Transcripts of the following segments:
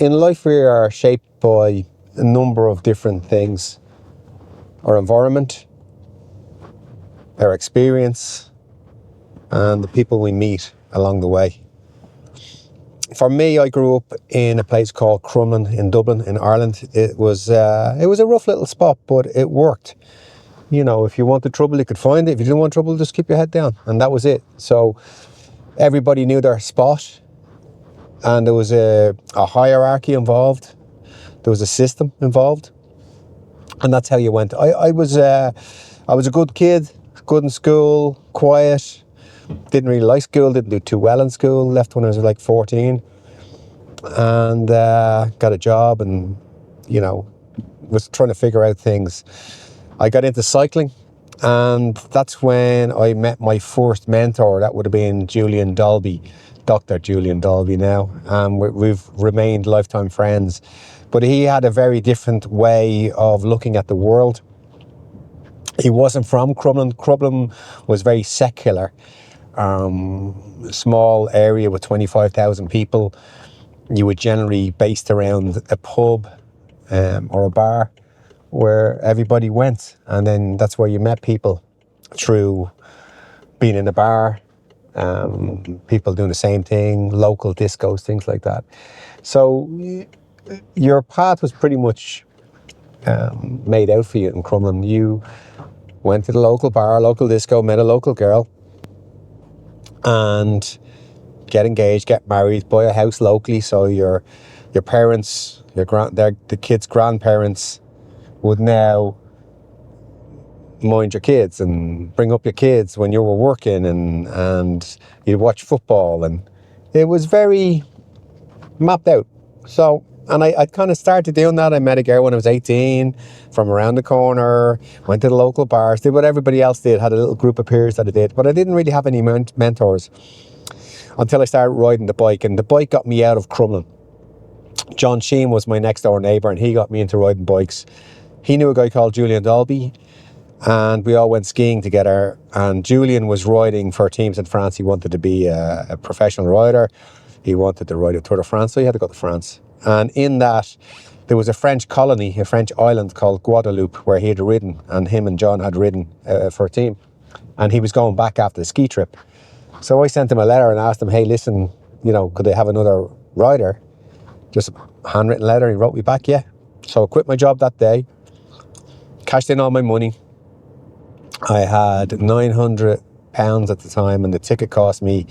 in life we are shaped by a number of different things. Our environment, our experience, and the people we meet along the way. For me, I grew up in a place called Crumlin in Dublin, in Ireland. It was a rough little spot, but it worked. You know, if you wanted trouble, you could find it. If you didn't want trouble, just keep your head down. And that was it. So everybody knew their spot. And there was a hierarchy involved. There was a system involved. And that's how you went. I was a good kid, good in school, quiet. Didn't really like school, didn't do too well in school. Left when I was like 14. And got a job and, you know, was trying to figure out things. I got into cycling, and that's when I met my first mentor. That would have been Julian Dolby, Dr. Julian Dolby now. We've remained lifetime friends. But he had a very different way of looking at the world. He wasn't from Crumlin. Crumlin was very secular. Small area with 25,000 people. You were generally based around a pub or a bar where everybody went, and then that's where you met people through being in a bar, people doing the same thing, local discos, things like that. So your path was pretty much made out for you in Crumlin. You went to the local bar, local disco, met a local girl, and get engaged, get married, buy a house locally, so your parents, the kids' grandparents would now mind your kids and bring up your kids when you were working, and you'd watch football, and it was very mapped out. So, and I kind of started doing that. I met a girl when I was 18 from around the corner, went to the local bars, did what everybody else did, had a little group of peers that I did, but I didn't really have any mentors until I started riding the bike, and the bike got me out of Crumlin. John Sheen was my next door neighbour, and he got me into riding bikes. He knew a guy called Julian Dolby, and we all went skiing together. And Julian was riding for teams in France. He wanted to be a professional rider. He wanted to ride a Tour de France, so he had to go to France. And in that, there was a French colony, a French island called Guadeloupe, where he had ridden, and him and John had ridden for a team. And he was going back after the ski trip. So I sent him a letter and asked him, hey, listen, you know, could they have another rider? Just a handwritten letter. He wrote me back, yeah. So I quit my job that day, cashed in all my money. I had £900 at the time, and the ticket cost me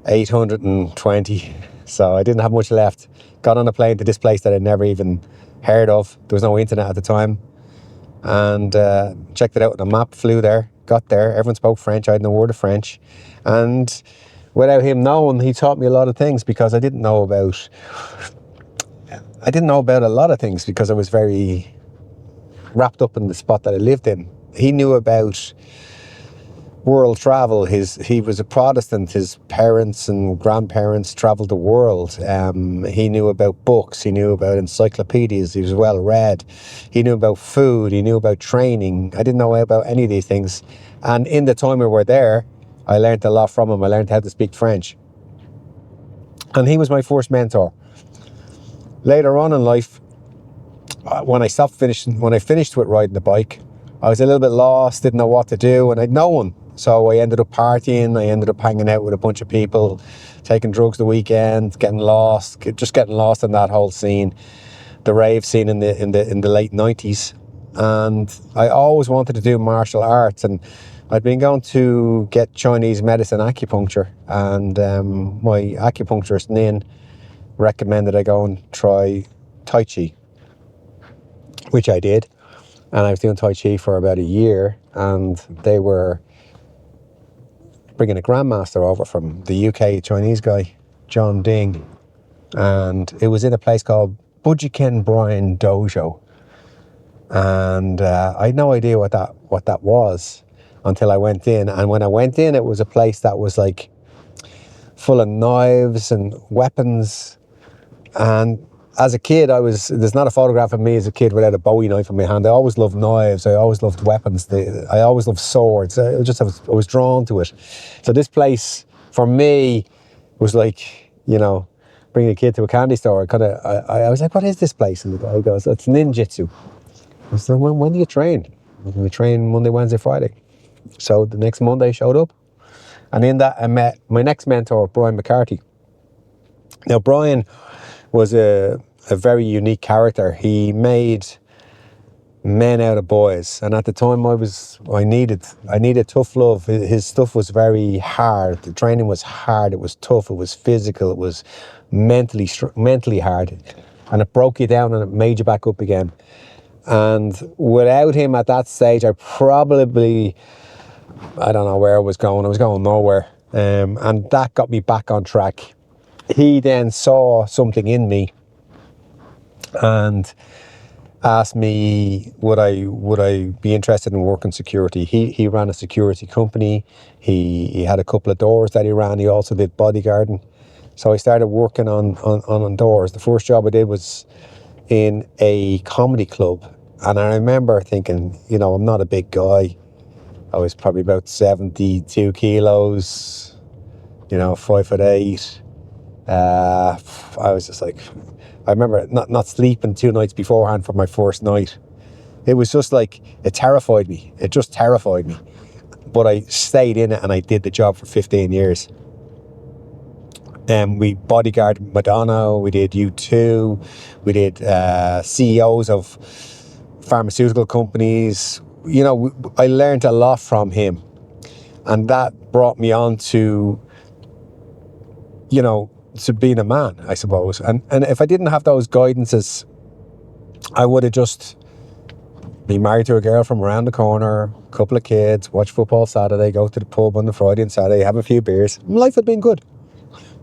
820. So I didn't have much left. Got on a plane to this place that I'd never even heard of. There was no internet at the time. And checked it out on a map, flew there, got there. Everyone spoke French. I had no word of French. And without him knowing, he taught me a lot of things, because I didn't know about a lot of things, because I was very wrapped up in the spot that I lived in. He knew about world travel. He was a Protestant. His parents and grandparents travelled the world. He knew about books. He knew about encyclopedias. He was well read. He knew about food. He knew about training. I didn't know about any of these things. And in the time we were there, I learned a lot from him. I learned how to speak French. And he was my first mentor. Later on in life, when I finished with riding the bike, I was a little bit lost, didn't know what to do, and I'd no one. So I ended up partying, I ended up hanging out with a bunch of people, taking drugs the weekend, getting lost in that whole scene, the rave scene in the late 90s. And I always wanted to do martial arts, and I'd been going to get Chinese medicine acupuncture, and my acupuncturist Nin recommended I go and try Tai Chi, which I did. And I was doing Tai Chi for about a year, and they were bringing a grandmaster over from the UK, Chinese guy, John Ding. And it was in a place called Bujiken Brian Dojo. And I had no idea what that was until I went in. And when I went in, it was a place that was like full of knives and weapons. And as a kid, there's not a photograph of me as a kid without a Bowie knife in my hand. I always loved knives. I always loved weapons. I always loved swords. I was drawn to it. So this place, for me, was like, you know, bring a kid to a candy store, I was like, what is this place? And the guy goes, it's ninjutsu. I said, when do you train? We train Monday, Wednesday, Friday. So the next Monday I showed up. And in that I met my next mentor, Brian McCarthy. Now Brian was a very unique character. He made men out of boys, and at the time I needed tough love. His stuff was very hard. The training was hard. It was tough. It was physical. It was mentally hard, and it broke you down and it made you back up again. And without him at that stage, I don't know where I was going. I was going nowhere, and that got me back on track. He then saw something in me and asked me would I be interested in working security. He ran a security company. He had a couple of doors that he ran. He also did bodyguarding. So I started working on doors. The first job I did was in a comedy club, and I remember thinking, I'm not a big guy. I was probably about 72 kilos, 5'8". I was just like, I remember not sleeping 2 nights beforehand for my first night. It was just like, it terrified me. It just terrified me. But I stayed in it and I did the job for 15 years. We bodyguarded Madonna, we did U2, we did CEOs of pharmaceutical companies. I learned a lot from him. And that brought me on to being a man, I suppose. And if I didn't have those guidances, I would have just been married to a girl from around the corner, a couple of kids, watch football Saturday, go to the pub on the Friday and Saturday, have a few beers. Life had been good.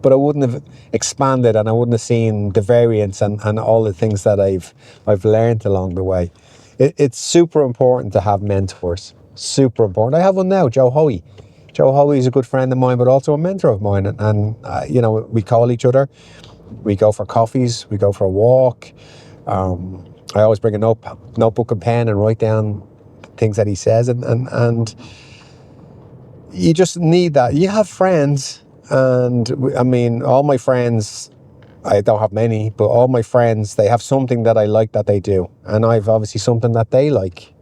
But I wouldn't have expanded, and I wouldn't have seen the variance and all the things that I've learned along the way. It's super important to have mentors. Super important. I have one now, Joe Hoey. Joe Hoey is a good friend of mine, but also a mentor of mine. And we call each other. We go for coffees. We go for a walk. I always bring a notebook and pen and write down things that he says. And you just need that. You have friends. And all my friends, I don't have many, but all my friends, they have something that I like that they do. And I've obviously something that they like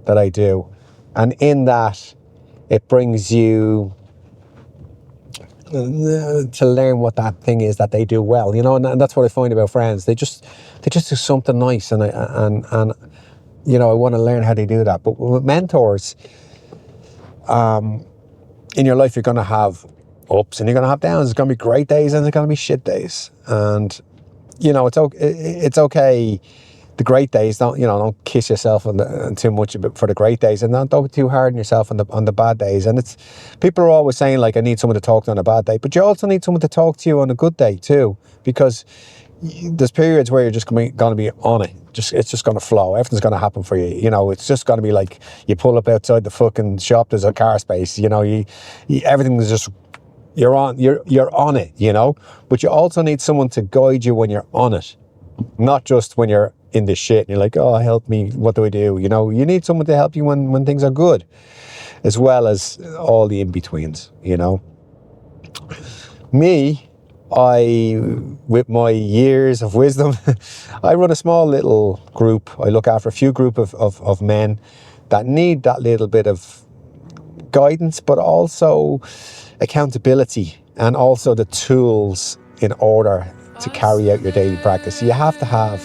that I do. And in that, it brings you to learn what that thing is that they do well, and that's what I find about friends. They just do something nice, and I want to learn how they do that. But with mentors, in your life, you're going to have ups and you're going to have downs. There's going to be great days and there's going to be shit days. And, it's okay. The great days, don't kiss yourself on too much for the great days, and don't be too hard on yourself on the bad days. And people are always saying, like, I need someone to talk to on a bad day, but you also need someone to talk to you on a good day too, because there's periods where you're just going to be on it. It's just going to flow. Everything's going to happen for you. It's just going to be like you pull up outside the fucking shop. There's a car space. Everything is just. You're on it. But you also need someone to guide you when you're on it, not just when you're in this shit and you're like, oh, help me, what do I do? You need someone to help you when things are good, as well as all the in-betweens. Me, with my years of wisdom, I run a small little group. I look after a few group of men that need that little bit of guidance, but also accountability, and also the tools in order to carry out your daily practice. You have to have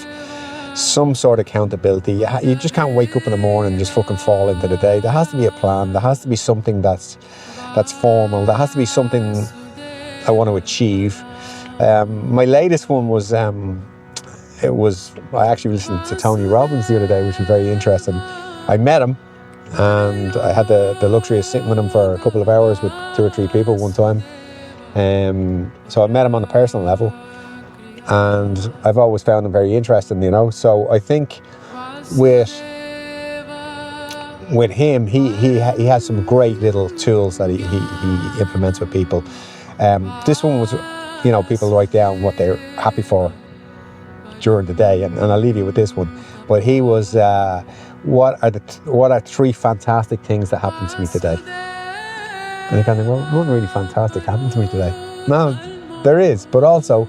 some sort of accountability. You just can't wake up in the morning and just fucking fall into the day. There has to be a plan. There has to be something that's formal. There has to be something I want to achieve. My latest one was I actually listened to Tony Robbins the other day, which was very interesting. I met him, and I had the luxury of sitting with him for a couple of hours with 2 or 3 people one time. So I met him on a personal level, and I've always found him very interesting, So I think with him, he has some great little tools that he implements with people. This one was, people write down what they're happy for during the day, and I'll leave you with this one. But he was, what are 3 fantastic things that happened to me today? And you kind of think, well, nothing really fantastic happened to me today. No, there is, but also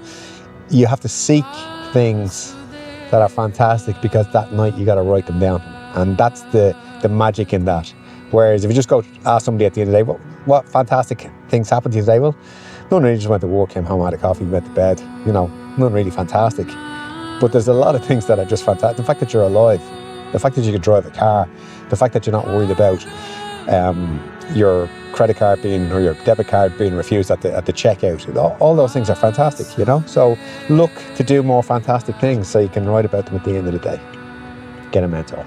you have to seek things that are fantastic, because that night you got to write them down, and that's the magic in that. Whereas if you just go ask somebody at the end of the day, what fantastic things happened to you today? Well, none really. Just went to work, came home, had a coffee, went to bed. None really fantastic. But there's a lot of things that are just fantastic. The fact that you're alive, the fact that you can drive a car, the fact that you're not worried about your credit card or your debit card being refused at the checkout. All those things are fantastic, So look to do more fantastic things so you can write about them at the end of the day. Get a mentor.